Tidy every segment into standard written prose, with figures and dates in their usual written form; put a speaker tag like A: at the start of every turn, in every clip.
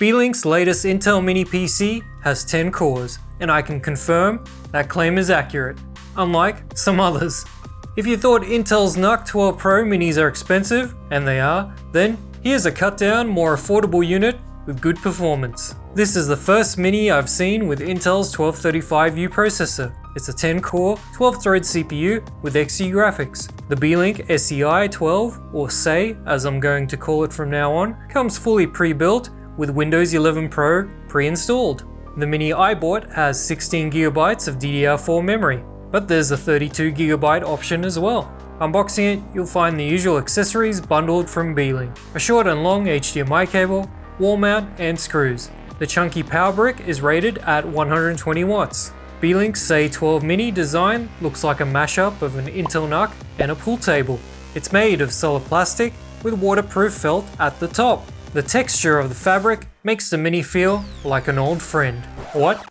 A: Beelink's latest Intel Mini PC has 10 cores, and I can confirm that claim is accurate, unlike some others. If you thought Intel's NUC 12 Pro minis are expensive, and they are, then here's a cut down, more affordable unit with good performance. This is the first mini I've seen with Intel's 1235U processor. It's a 10-core, 12-thread CPU with Xe graphics. The Beelink SEI 12, or SEI as I'm going to call it from now on, comes fully pre-built with Windows 11 Pro pre-installed. The mini I bought has 16GB of DDR4 memory, but there's a 32GB option as well. Unboxing it, you'll find the usual accessories bundled from Beelink: a short and long HDMI cable, wall mount, and screws. The chunky power brick is rated at 120 watts. Beelink's SEI 12 Mini design looks like a mashup of an Intel NUC and a pool table. It's made of solid plastic with waterproof felt at the top. The texture of the fabric makes the Mini feel like an old friend. What?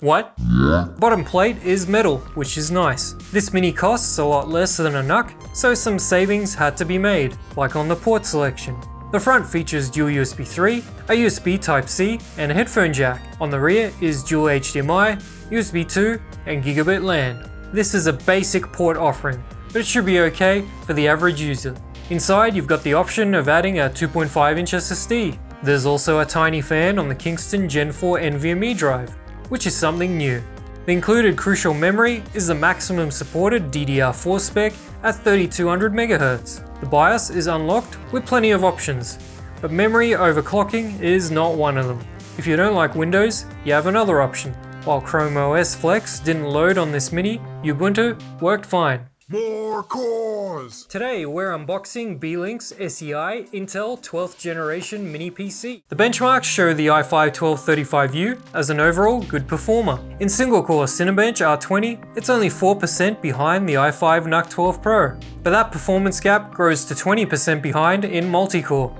A: Bottom plate is metal, which is nice. This Mini costs a lot less than a NUC, so some savings had to be made, like on the port selection. The front features dual USB 3, a USB Type-C, and a headphone jack. On the rear is dual HDMI, USB 2, and gigabit LAN. This is a basic port offering, but it should be okay for the average user. Inside, you've got the option of adding a 2.5-inch SSD. There's also a tiny fan on the Kingston Gen 4 NVMe drive, which is something new. The included crucial memory is the maximum supported DDR4 spec at 3200 MHz. The BIOS is unlocked with plenty of options, but memory overclocking is not one of them. If you don't like Windows, you have another option. While Chrome OS Flex didn't load on this Mini, Ubuntu worked fine.
B: More cores!
A: Today we're unboxing Beelink's SEI Intel 12th generation Mini PC. The benchmarks show the i5 1235U as an overall good performer. In single-core Cinebench R20, it's only 4% behind the i5 NUC 12 Pro, but that performance gap grows to 20% behind in multi-core.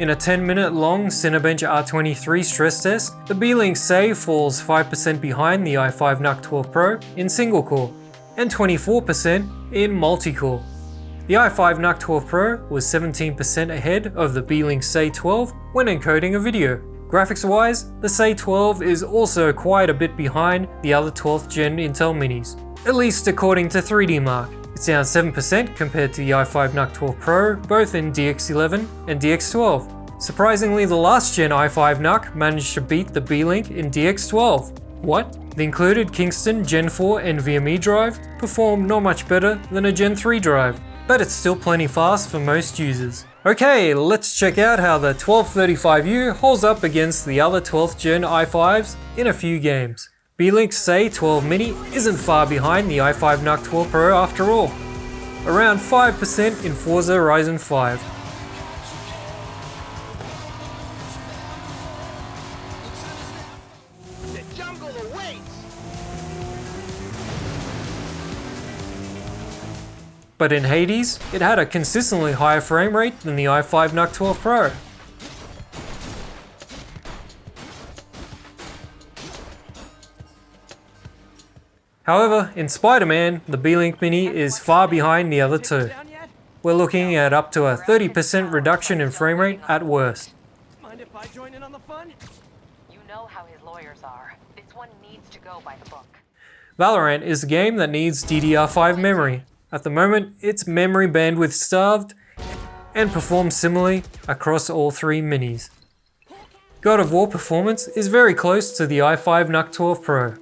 A: In a 10-minute long Cinebench R23 stress test, the Beelink SEI falls 5% behind the i5 NUC 12 Pro in single-core, and 24% in multi-core. The i5 NUC 12 Pro was 17% ahead of the Beelink SEI 12 when encoding a video. Graphics-wise, the SEI 12 is also quite a bit behind the other 12th gen Intel Minis, at least according to 3D Mark. It's down 7% compared to the i5 NUC 12 Pro, both in DX11 and DX12. Surprisingly, the last gen i5 NUC managed to beat the Beelink in DX12. What? The included Kingston Gen 4 NVMe drive performed not much better than a Gen 3 drive, but it's still plenty fast for most users. Okay, let's check out how the 1235U holds up against the other 12th gen i5s in a few games. Beelink's SEI 12 Mini isn't far behind the i5 NUC 12 Pro after all, around 5% in Forza Horizon 5. But in Hades, it had a consistently higher frame rate than the i5 NUC 12 Pro. However, in Spider-Man, the Beelink Mini is far behind the other two. We're looking at up to a 30% reduction in frame rate at worst.
C: Mind if I join in on the fun?
D: You know how his lawyers are. This one needs to go by the book.
A: Valorant is a game that needs DDR5 memory. At the moment, it's memory bandwidth starved and performs similarly across all three minis. God of War performance is very close to the i5 NUC 12 Pro.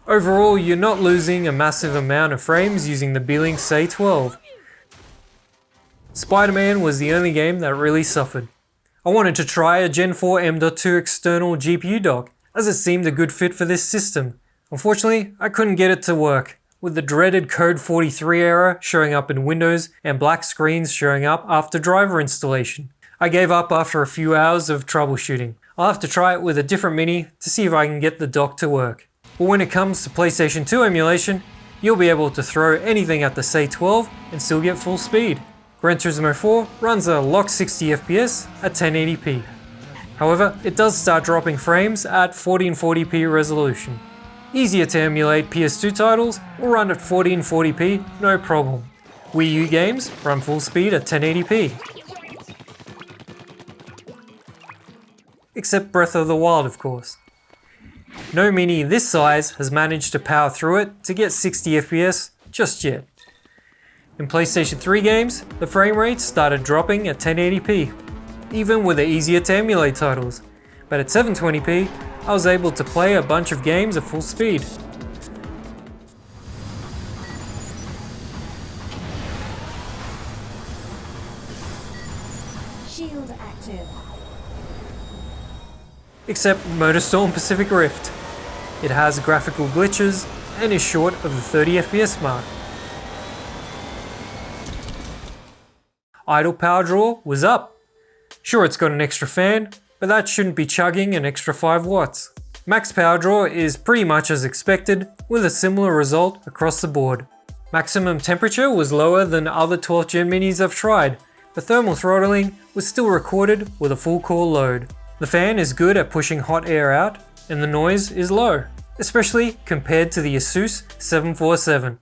A: Overall, you're not losing a massive amount of frames using the Beelink SEI 12. Spider-Man was the only game that really suffered. I wanted to try a Gen 4 M.2 external GPU dock, as it seemed a good fit for this system. Unfortunately, I couldn't get it to work, with the dreaded Code 43 error showing up in Windows and black screens showing up after driver installation. I gave up after a few hours of troubleshooting. I'll have to try it with a different Mini to see if I can get the dock to work. But when it comes to PlayStation 2 emulation, you'll be able to throw anything at the SEI 12 and still get full speed. Gran Turismo 4 runs a locked 60 FPS at 1080p. However, it does start dropping frames at 1440p resolution. Easier to emulate PS2 titles will run at 1440p, no problem. Wii U games run full speed at 1080p. except Breath of the Wild of course. No mini this size has managed to power through it to get 60 FPS just yet. In PlayStation 3 games, the frame rates started dropping at 1080p, even with the easier to emulate titles, but at 720p, I was able to play a bunch of games at full speed.
E: Shield active.
A: Except MotorStorm Pacific Rift. It has graphical glitches and is short of the 30 FPS mark. Idle power draw was up. Sure, it's got an extra fan, but that shouldn't be chugging an extra 5 watts. Max power draw is pretty much as expected, with a similar result across the board. Maximum temperature was lower than other 12th gen minis I've tried, but thermal throttling was still recorded with a full core load. The fan is good at pushing hot air out, and the noise is low, especially compared to the Asus 747.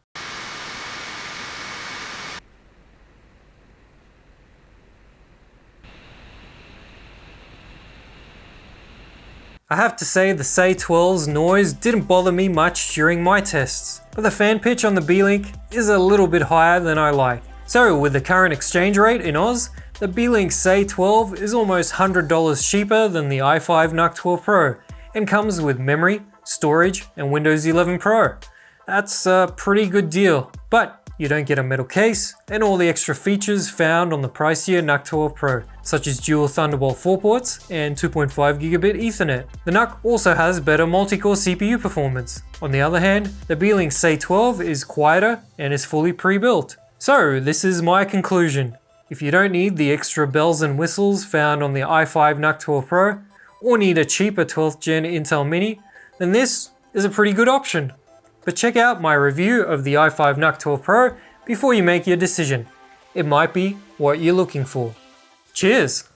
A: I have to say the SEI-12's noise didn't bother me much during my tests, but the fan pitch on the Beelink is a little bit higher than I like. So with the current exchange rate in Oz, the Beelink SEI-12 is almost $100 cheaper than the i5 NUC 12 Pro, and comes with memory, storage, and Windows 11 Pro. That's a pretty good deal, but you don't get a metal case and all the extra features found on the pricier NUC 12 Pro, such as dual Thunderbolt 4 ports and 2.5 gigabit Ethernet. The NUC also has better multi-core CPU performance. On the other hand, the Beelink SEI-12 is quieter and is fully pre-built. So this is my conclusion. If you don't need the extra bells and whistles found on the i5 NUC 12 Pro, or need a cheaper 12th gen Intel Mini, then this is a pretty good option. But check out my review of the i5 NUC 12 Pro before you make your decision. It might be what you're looking for. Cheers!